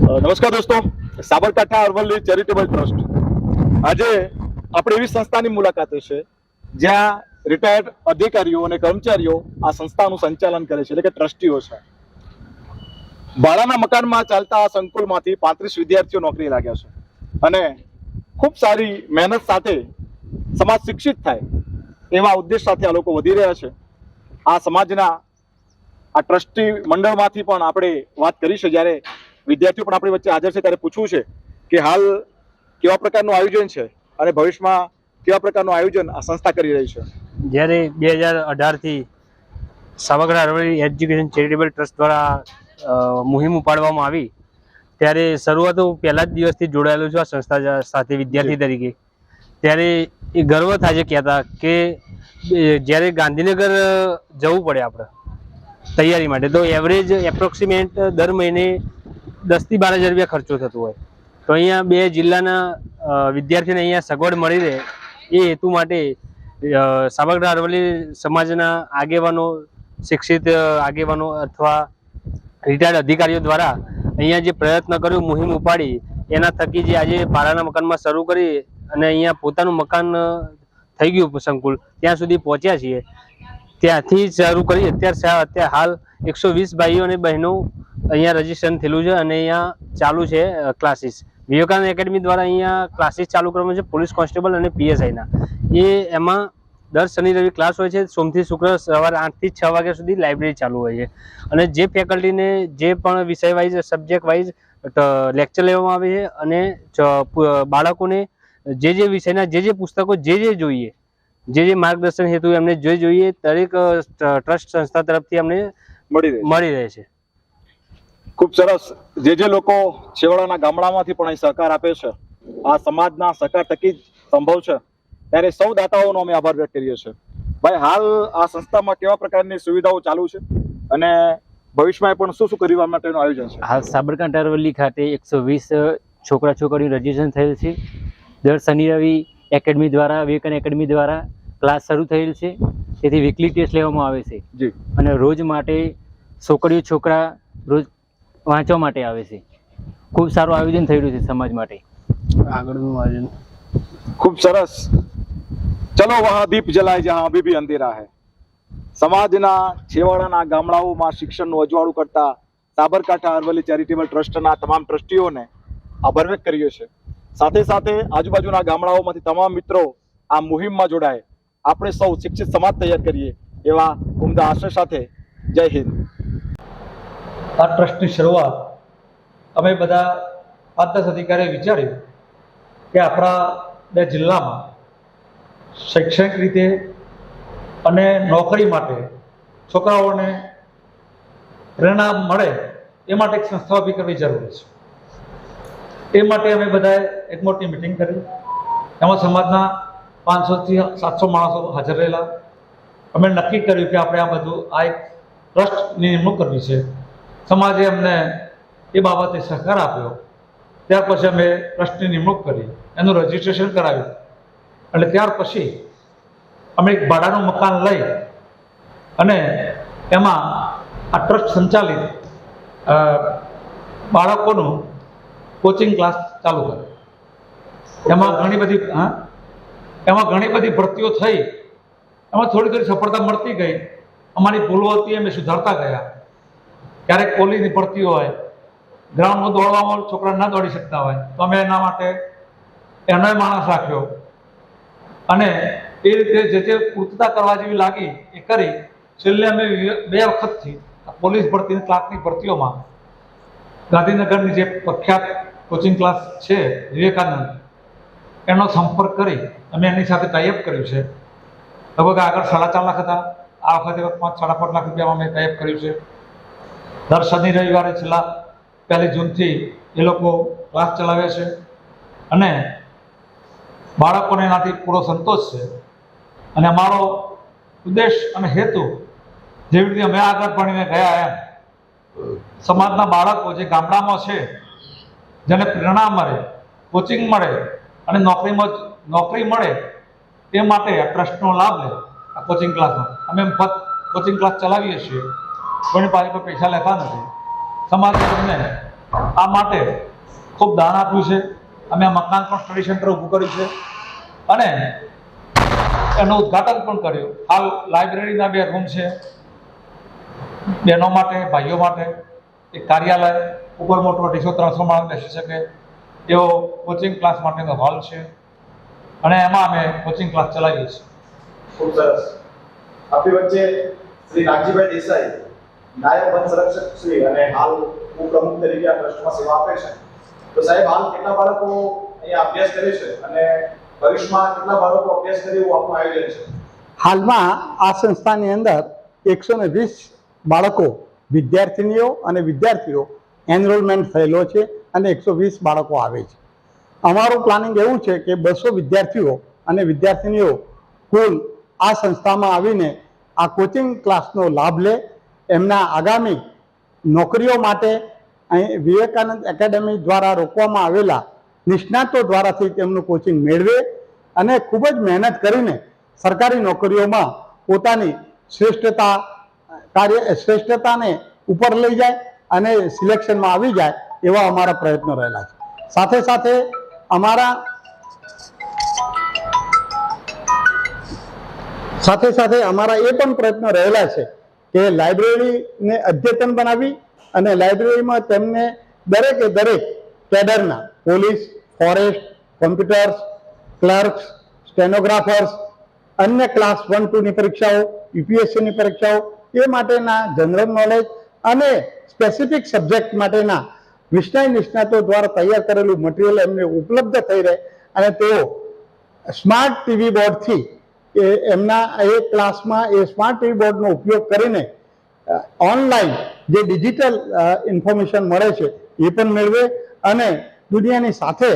નમસ્કાર દોસ્તો, Sabarkantha Aravalli charitable trust આજે આપણે એવી સંસ્થાની મુલાકાતે છે જ્યાં રિટાયર્ડ અધિકારીઓ અને કર્મચારીઓ આ સંસ્થાનું સંચાલન કરે છે, એટલે કે ટ્રસ્ટીઓ છે. ભાડાના મકાનમાં ચાલતા આ સંકુલમાંથી 35 વિદ્યાર્થીઓ નોકરી લાગ્યા છે અને ખૂબ સારી મહેનત સાથે સમાજ શિક્ષિત થાય એવા ઉદ્દેશ સાથે આ લોકો વધી રહ્યા છે. આ સમાજના આ ટ્રસ્ટી મંડળમાંથી પણ આપણે વાત કરી છે. જ્યારે વિદ્યાર્થીઓ પણ આપણી વચ્ચે હાજર છે ત્યારે પૂછવું છે કે હાલ કેવા પ્રકારનું આયોજન છે અને ભવિષ્યમાં કેવા પ્રકારનું આયોજન આ સંસ્થા કરી રહી છે. જ્યારે 2018થી Sabarkantha Aravalli education charitable trust દ્વારા મુહિમ ઉપાડવામાં આવી ત્યારે શરૂઆત હું પહેલા જ દિવસથી જોડાયેલો છું આ સંસ્થા સાથે વિદ્યાર્થી તરીકે. ત્યારે એ ગર્વ થાય છે કહેતા કે જ્યારે ગાંધીનગર જવું પડે આપણે તૈયારી માટે તો એવરેજ એપ્રોક્સિમેટ દર મહિને 10 થી 12 હજાર રૂપિયા ખર્ચો થતો હોય, તો અહીંયા 2 જિલ્લાના વિદ્યાર્થીઓને અહીંયા સગવડ મળી રહે એ હેતુ માટે સાબરકાંઠા અરવલ્લી સમાજના આગેવાનો, શિક્ષિત આગેવાનો અથવા રિટાયર્ડ અધિકારીઓ દ્વારા અહીંયા જે પ્રયત્ન કર્યો, મુહિમ ઉપાડી, એના થકી જે આજે ભાડાના મકાનમાં શરૂ કરી અને અહીંયા પોતાનું મકાન થઈ ગયું સંકુલ ત્યાં સુધી પહોંચ્યા છીએ. ત્યાંથી શરૂ કરી અત્યારે હાલ 120 ભાઈઓ અને બહેનો અહીંયા રજીસ્ટ્રેશન થયેલું છે અને અહીંયા ચાલુ છે ક્લાસીસ. વિવેકાનંદ એકેડમી દ્વારા અહીંયા ક્લાસીસ ચાલુ કરવામાં છે પોલીસ કોન્સ્ટેબલ અને પીએસઆઈના. એમાં દર શનિ રવિ ક્લાસ હોય છે. સોમથી શુક્ર સવારે 8 થી 6 વાગ્યા સુધી લાઇબ્રેરી ચાલુ હોય છે અને જે ફેકલ્ટીને જે પણ વિષય વાઇઝ, સબ્જેક્ટ વાઇઝ લેક્ચર લેવામાં આવે છે અને બાળકોને જે વિષયના જે પુસ્તકો જે જોઈએ, જે માર્ગદર્શન હેતુ એમને જોઈએ દરેક ટ્રસ્ટ સંસ્થા તરફથી અમને મળી રહે છે. ખૂબ સરસ. જે લોકો છેવાડાના ગામડામાંથી પણ અહીં સહકાર આપે છે, આ સમાજના સહકાર થકી જ સંભવ છે, ત્યારે સૌ દાતાઓનો અમે આભાર વ્યક્ત કરીએ છીએ. ભાઈ, હાલ આ સંસ્થામાં કેવા પ્રકારની સુવિધાઓ ચાલુ છે અને ભવિષ્યમાં પણ શું કરવા માટેનું આયોજન છે? હાલ સાબરકાંઠા અરવલ્લી ખાતે 120 છોકરા છોકરીઓ રજીસ્ટ્રેશન થયેલ છે. દર શનિ રવિ એકેડમી દ્વારા, વિવેકાનંદ એકેડમી દ્વારા ક્લાસ શરૂ થયેલ છે. તેથી વીકલી ટેસ્ટ લેવામાં આવે છે જી અને રોજ માટે છોકરીઓ છોકરા રોજ વાંચવા માટે આવે છે. ખૂબ સારું આયોજન થઈ રહ્યું છે સમાજ માટે. આગળનું આયોજન ખૂબ સરસ. ચલો વહાં દીપ જલાય જહાં અભી ભી અંધેરા હૈ. સમાજના છેવાડાના ગામડાઓમાં શિક્ષણનું અજવાળું કરતા સાબરકાંઠા અરવલ્લી ચેરિટેબલ ટ્રસ્ટના તમામ ટ્રસ્ટીઓને આભાર વ્યક્ત કર્યો છે. સાથે સાથે આજુબાજુના ગામડાઓમાંથી તમામ મિત્રો આ મુહિમમાં જોડાય, આપણે સૌ શિક્ષિત સમાજ તૈયાર કરીએ એવા ઉમદા આશય સાથે જય હિન્દ. આ ટ્રસ્ટની શરૂઆત અમે બધા 5-10 અધિકારીએ વિચાર્યું કે આપણા 2 જિલ્લામાં શૈક્ષણિક રીતે અને નોકરી માટે છોકરાઓને પ્રેરણા મળે એ માટે એક સંસ્થા ઊભી કરવી જરૂરી છે. એ માટે અમે બધાએ એક મોટી મિટિંગ કરી. એમાં સમાજના 500 થી 700 માણસો હાજર રહેલા. અમે નક્કી કર્યું કે આપણે આ એક ટ્રસ્ટની નિમણૂક કરવી છે. સમાજે અમને એ બાબતે સહકાર આપ્યો. ત્યાર પછી અમે ટ્રસ્ટની નિમણૂક કરી, એનું રજીસ્ટ્રેશન કરાવ્યું અને ત્યાર પછી અમે એક ભાડાનું મકાન લઈ અને એમાં આ ટ્રસ્ટ સંચાલિત બાળકોનું કોચિંગ ક્લાસ ચાલુ કર્યો. એમાં ઘણી બધી ભરતીઓ થઈ. એમાં થોડી સફળતા મળતી ગઈ. અમારી ભૂલો હતી અમે સુધારતા ગયા. ક્યારેક પોલીસની ભરતીઓ હોય, ગ્રાઉન્ડમાં દોડવામાં છોકરા ના દોડી શકતા હોય, તો અમે એના માટે એનો માણસ રાખ્યો અને એ રીતે જે પૂર્તતા કરવા જેવી લાગી એ કરી. છેલ્લે અમે 2 વખતથી પોલીસ ભરતીની ક્લાસની ભરતીઓમાં ગાંધીનગરની જે પ્રખ્યાત કોચિંગ ક્લાસ છે વિવેકાનંદ, એનો સંપર્ક કરી અમે એની સાથે ટાઈઅપ કર્યું છે. લગભગ આગળ 4.5 લાખ હતા, આ વખતે 5-5.5 લાખ રૂપિયામાં અમે ટાઈઅપ કર્યું છે. દર શનિ રવિવારે છેલ્લા 1 જૂનથી એ લોકો ક્લાસ ચલાવે છે અને બાળકોને એનાથી પૂરો સંતોષ છે. અને અમારો ઉદ્દેશ અને હેતુ જેવી રીતે અમે આગળ ભણીને ગયા એમ સમાજના બાળકો જે ગામડામાં છે, જેને પ્રેરણા મળે, કોચિંગ મળે અને નોકરી મળે તે માટે આ ટ્રસ્ટનો લાભ લે. આ કોચિંગ ક્લાસનો અમે કોચિંગ ક્લાસ ચલાવીએ છીએ, કોઈની પાસે પૈસા લેતા નથી. સમાજ તમને આ માટે ખૂબ દાન આપ્યું છે. અમે આ મકાન પણ સ્ટડી સેન્ટર ઊભું કર્યું છે અને એનું ઉદ્ઘાટન પણ કર્યું. હાલ લાઇબ્રેરીના 2 રૂમ છે, બહેનો માટે, ભાઈઓ માટે. એક કાર્યાલય ઉપર મોટો 200-300 માણસ બેસી શકે એવો કોચિંગ ક્લાસ માટેનો હોલ છે અને એમાં અમે કોચિંગ ક્લાસ ચલાવીએ છીએ. ખૂબ સરસ. આપણી વચ્ચે શ્રી નાગજીભાઈ દેસાઈ, નાયબ વન સંરક્ષક શ્રી અને હાલ ઉપપ્રમુખ તરીકે આ ટ્રસ્ટમાં સેવા આપે છે. તો સાહેબ, હાલ કેટલા બાળકો અહીંયા અભ્યાસ કરે છે અને ભવિષ્યમાં કેટલા બાળકો અભ્યાસ કરે એવું આપનું આયોજન છે? હાલમાં આ સંસ્થાની અંદર 120 બાળકો, વિદ્યાર્થીનીઓ અને વિદ્યાર્થીઓ એનરોલમેન્ટ થયેલો છે અને 120 બાળકો આવે છે. અમારું પ્લાનિંગ એવું છે કે 200 વિદ્યાર્થીઓ અને વિદ્યાર્થીનીઓ કુલ આ સંસ્થામાં આવીને આ કોચિંગ ક્લાસનો લાભ લે, એમના આગામી નોકરીઓ માટે અહીં વિવેકાનંદ એકેડેમી દ્વારા રોકવામાં આવેલા નિષ્ણાતો દ્વારાથી તેમનું કોચિંગ મેળવે અને ખૂબ જ મહેનત કરીને સરકારી નોકરીઓમાં પોતાની શ્રેષ્ઠતાને ઉપર લઈ જાય અને સિલેક્શનમાં આવી જાય એવા અમારા પ્રયત્નો રહેલા છે. સાથે સાથે અમારા એ પણ પ્રયત્નો રહેલા છે કે લાઇબ્રેરીને અદ્યતન બનાવી અને લાઇબ્રેરીમાં તેમને દરેક કેડરના પોલીસ, ફોરેસ્ટ, કોમ્પ્યુટર્સ, ક્લર્ક્સ, સ્ટેનોગ્રાફર્સ, અન્ય ક્લાસ 1-2ની પરીક્ષાઓ, યુપીએસસીની પરીક્ષાઓ એ માટેના જનરલ નોલેજ અને સ્પેસિફિક સબ્જેક્ટ માટેના વિષય નિષ્ણાતો દ્વારા તૈયાર કરેલું મટીરિયલ એમને ઉપલબ્ધ થઈ રહે અને તેઓ સ્માર્ટ ટીવી બોર્ડથી એમના એ ક્લાસમાં એ સ્માર્ટ ટીવી બોર્ડનો ઉપયોગ કરીને ઓનલાઈન જે ડિજિટલ ઇન્ફોર્મેશન મળે છે એ પણ મેળવે અને દુનિયાની સાથે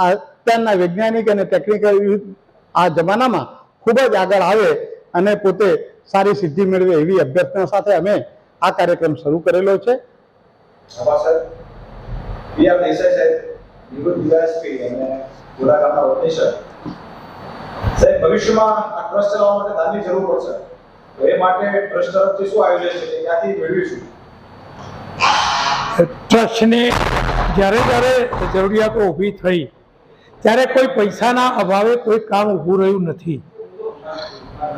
અત્યારના વૈજ્ઞાનિક અને ટેકનિકલ આ જમાનામાં ખૂબ જ આગળ આવે અને પોતે સારી સિદ્ધિ મેળવે એવી અભ્યર્થના સાથે અમે આ કાર્યક્રમ શરૂ કરેલો છે. દેસાઈ સાહેબ, નિવૃત્ત ડીવાયએસપી અને ગોરા ગામના વતની છે. સાહેબ, ભવિષ્યમાં આ ટ્રસ્ટ ચલાવવા માટે દાનની જરૂર પડશે, તો એ માટે ટ્રસ્ટ તરફથી શું આયોજન છે, ક્યાંથી મેળવીશું? ટ્રસ્ટને જ્યારે જરૂરિયાતો ઊભી થઈ ત્યારે કોઈ પૈસાના અભાવે કોઈ કામ ઊભું રહ્યું નથી.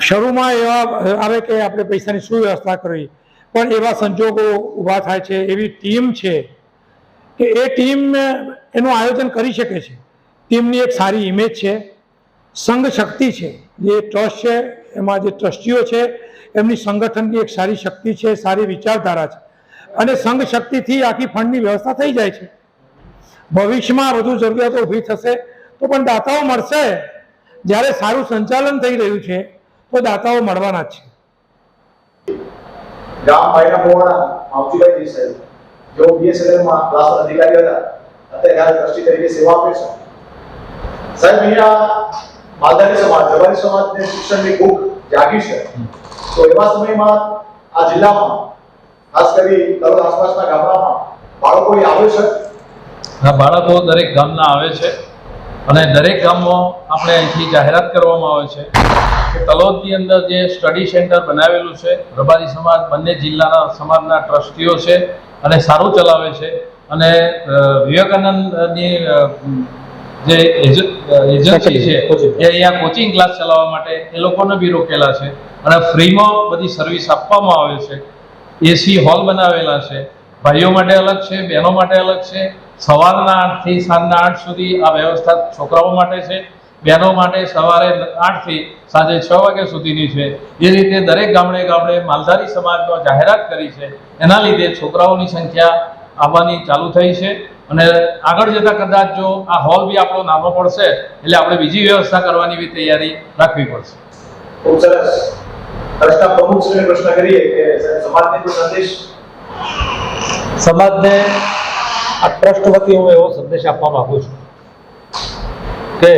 શરૂમાં એવા આવે કે આપણે પૈસાની શું વ્યવસ્થા કરવી, પણ એવા સંજોગો ઊભા થાય છે. એવી ટીમ છે કે એ ટીમ એનું આયોજન કરી શકે છે. ટીમની એક સારી ઇમેજ છે, સંઘ શક્તિ છે. જે ટ્રસ્ટ છે એમાં જે ટ્રસ્ટીઓ છે એમની સંગઠનની એક સારી શક્તિ છે, સારી વિચારધારા છે અને સંઘ શક્તિથી આખી ફંડની વ્યવસ્થા થઈ જાય છે. ભવિષ્યમાં વધુ જરૂરિયાતો ઊભી થશે તો પણ દાતાઓ મળશે. જ્યારે સારું સંચાલન થઈ રહ્યું છે તો દાતાઓ મળવાના જ છે. ગામ ભાઈના પોવાડા માવજીભાઈ દેસાઈ, જેઓ બીએસએનએલમાં ક્લાસ અધિકારી હતા, અત્યારે ટ્રસ્ટી તરીકે સેવા આપે છે. સાહેબ, અહીંયા માલધારી સમાજ, જવારી સમાજને શિક્ષણની ભૂખ જાગી છે, તો એવા સમયમાં આ જિલ્લામાં ખાસ કરી તલોદ આસપાસના ગામડામાં બાળકો આવે છે. આ બાળકો દરેક ગામના આવે છે અને દરેક ગામમાં આપણે અહીંથી જાહેરાત કરવામાં આવે છે કે તલોદની અંદર જે સ્ટડી સેન્ટર બનાવેલું છે, રબારી સમાજ બંને જિલ્લાના સમાજના ટ્રસ્ટીઓ છે અને સારું ચલાવે છે અને વિવેકાનંદની જે એજન્સી છે એ અહીંયા કોચિંગ ક્લાસ ચલાવવા માટે એ લોકોને બી રોકેલા છે અને ફ્રીમાં બધી સર્વિસ આપવામાં આવે છે. એસી હોલ બનાવેલા છે, ભાઈઓ માટે અલગ છે, બહેનો માટે અલગ છે. સવારના 8 થી સાંજના 8 સુધી આ વ્યવસ્થા છોકરાઓ માટે છે, બહેનો માટે સવારે 8 થી સાંજે 6 વાગ્યા સુધીની છે. એ રીતે દરેક ગામડે માલધારી સમાજમાં જાહેરાત કરી છે. એના લીધે છોકરાઓની સંખ્યા આવવાની ચાલુ થઈ છે અને આગળ જતા કદાચ જો આ હોલ બી આપણો નાનો પડશે એટલે આપણે બીજી વ્યવસ્થા કરવાની બી તૈયારી રાખવી પડશે. ખૂબ સરસ. ટ્રસ્ટના પ્રમુખશ્રીને પ્રશ્ન કરીએ કે સમાજને કોઈ સંદેશ? સમાજને આ ટ્રસ્ટ વતી હું એવો સંદેશ આપવા માંગુ છું કે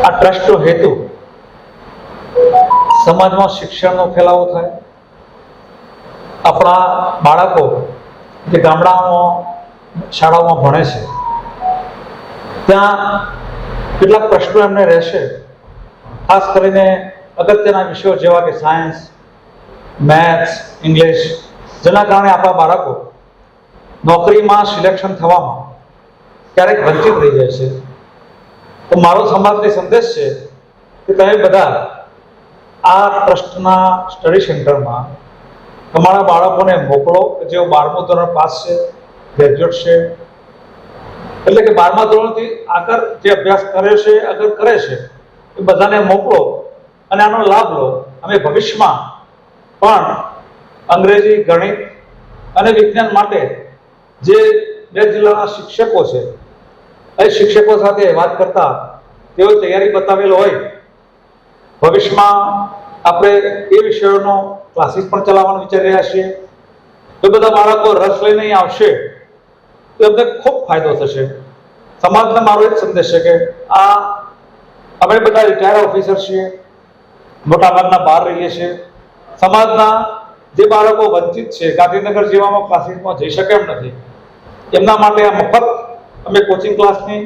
આ ટ્રસ્ટનો હેતુ સમાજમાં શિક્ષણનો ફેલાવો થાય. આપણા બાળકો જે ગામડાઓમાં શાળાઓમાં ભણે છે ત્યાં કેટલાક પ્રશ્નો એમને રહેશે, ખાસ કરીને અગત્યના વિષયો જેવા કે સાયન્સ, મેથ્સ, ઇંગ્લિશ, જેના કારણે આપણા બાળકો નોકરીમાં સિલેક્શન થવામાં ક્યારેક વંચિત રહી જાય છે. તો મારો સમાજને સંદેશ છે કે તમે બધા આ ટ્રસ્ટના સ્ટડી સેન્ટરમાં તમારા બાળકોને મોકલો કે જેઓ 12મું ધોરણ પાસ છે, ગ્રેજ્યુએટ છે, એટલે કે 12મા ધોરણથી આગળ જે અભ્યાસ કર્યો છે, આગળ કરે છે, એ બધાને મોકલો અને આનો લાભ લો. અમે ભવિષ્યમાં પણ અંગ્રેજી, ગણિત અને વિજ્ઞાન માટે જે 2 જિલ્લાના શિક્ષકો છે એ શિક્ષકો સાથે વાત કરતા તેઓ તૈયારી બતાવેલો હોય. ભવિષ્યમાં આપણે એ વિષયોનો ક્લાસીસ પણ ચલાવવાનું વિચારી રહ્યા છીએ. જો બધા બાળકો રસ લઈને અહીં આવશે તો એમને ખૂબ ફાયદો થશે. સમાજને મારો એક સંદેશ છે કે આ અમે બધા રિટાયર ઓફિસર છીએ, મોટાભાગના બહાર રહીએ છીએ. સમાજના જે બાળકો વંચિત છે, ગાંધીનગર જેવામાં ક્લાસીસમાં જઈ શકે એમ નથી, એમના માટે આ મફત અમે કોચિંગ ક્લાસની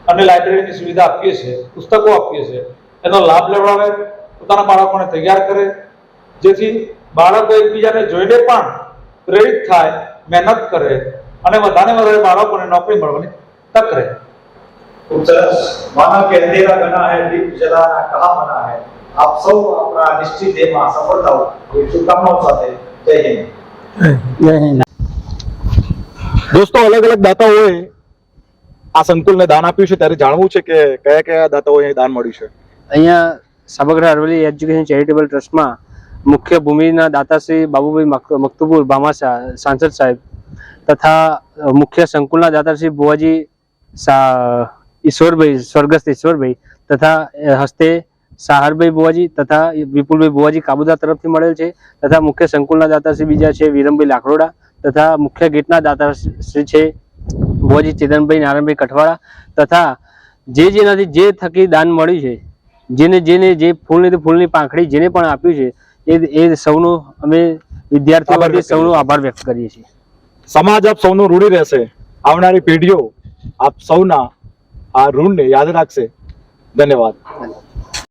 અને લાઇબ્રેરીની સુવિધા આપીએ છીએ, પુસ્તકો આપીએ છીએ. એનો લાભ લેવડાવે, પોતાના બાળકોને તૈયાર કરે, જેથી બાળકો એકબીજાને જોઈને પણ પ્રેરિત થાય, મહેનત કરે અને વધારે બાળકોને નોકરી મળવાની તક રહે. खूब सरस. माना के अंधेरा बना है, दीप जलाना कहाँ मना है. आप सब अपना निश्चित एમાં સફળ થાઓ એવી શુભકામનાઓ સાથે જય હિન્દ. જય હિન્દ. દોસ્તો, અલગ અલગ દાતાઓએ આ સંકુલને દાન આપ્યું છે, ત્યારે જાણવું છે કે કયા કયા દાતાઓએ દાન મળ્યું છે. અહીંયા સાબરકાંઠા અરવલ્લી એજ્યુકેશન ચેરિટેબલ ટ્રસ્ટમાં મુખ્ય ભૂમિના દાતા શ્રી બાબુભાઈ મકતુપુર ભામાસા સાંસદ સાહેબ તથા મુખ્ય સંકુલના દાતા શ્રી ભુવાજી ઈશ્વરભાઈ, સ્વર્ગસ્થ ઈશ્વરભાઈ તથા હસ્તે સાહરભાઈ ભુવાજી તથા વિપુલભાઈ ભુવાજી કાબુદા તરફથી મળેલ છે. તથા મુખ્ય સંકુલના દાતા શ્રી બીજા છે વિરમભાઈ લાખરોડા તથા મુખ્ય ગેટના દાતા શ્રી છે ભુવાજી ચેતનભાઈ નારાયણભાઈ કઠવાળા તથા જેનાથી જે થકી દાન મળ્યું છે, જેને જે ફૂલની પાંખડી જેને પણ આપ્યું છે એ સૌનો અમે વિદ્યાર્થીઓ સૌનો આભાર વ્યક્ત કરીએ છીએ. સમાજ આપ સૌનું ઋણી રહેશે. આવનારી પેઢીઓ આપ સૌના આ ઋણને યાદ રાખશે. ધન્યવાદ.